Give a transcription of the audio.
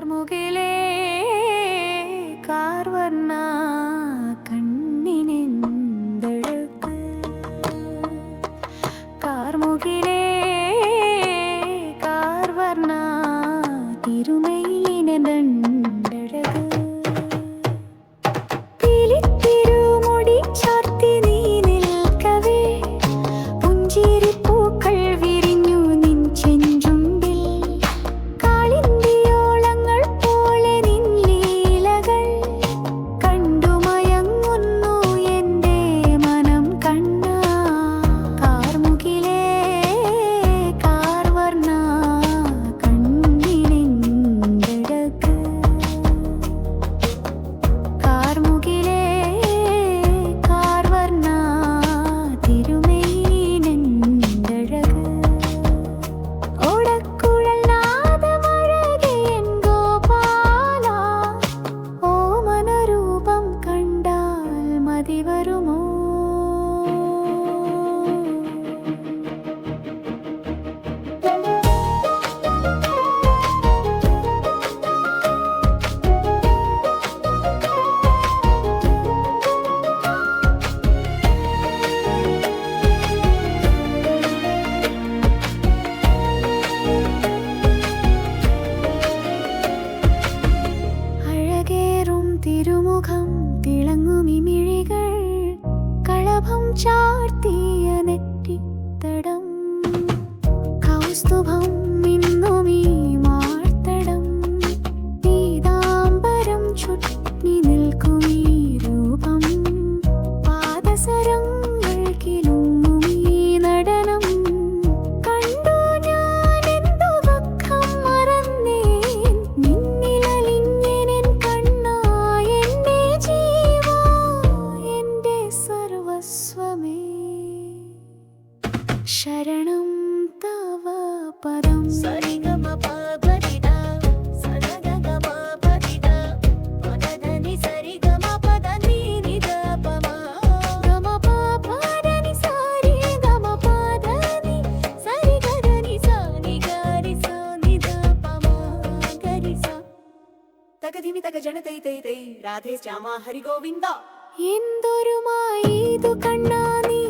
കാർമുകിലേ കാർവർണ്ണ കണ്ണിനെന്തഴക് കാർമുകിലേ കാർവർണ്ണ തിരുമൈലിനെന്തഴക് പിലിത്തിരുമുടി ചാർത്തി നീ നിൽക്കവേ പുഞ്ചിരിപ്പൂക്കൾ വിരിഞ്ഞു നിൻ ചെഞ്ചുണ്ടിൽ കാളിന്തിയോളങ്ങൾ പോലെ നിൻ ലീലകൾ കണ്ടു മയങ്ങുന്നു എൻ്റെ മനം കണ്ണാ കാർമുകിലേ കാർവർണ്ണ കണ്ണിനെന്തഴക് കാർമുകിലേ കാർവർണ്ണ തിരുമൈലിനെന്തഴക് ഓടക്കുഴൽ നാദമഴകെ എൻ ഗോപാല ഓമനരൂപം കണ്ടാൽ മതി വരുമോ അഴകേറും തിരുമുഖം തിളങ്ങുമിമിഴികൾ കളഭം ചാർത്തിയ നെറ്റിത്തടം കൗസ്തുഭം മിന്നുമീ മാർത്തടം പീതാംബരം ചുറ്റി നിൽക്കുമീ രൂപം പാദസരങ്ങൾ കിലുങ്ങുമീ നടനം കണ്ടു ഞാൻ എന്തു ദുഃഖം മറന്നേൻ നിന്നിലലിഞ്ഞെൻ കണ്ണാ എൻ്റെ ജീവാ എൻ്റെ സർവസ്വമേ ശരണം തവ പദം രാധേ ശ്യാമ ഹരി ഗോവിന്ദ എന്തൊരുമായിതു കണ്ണാ നീ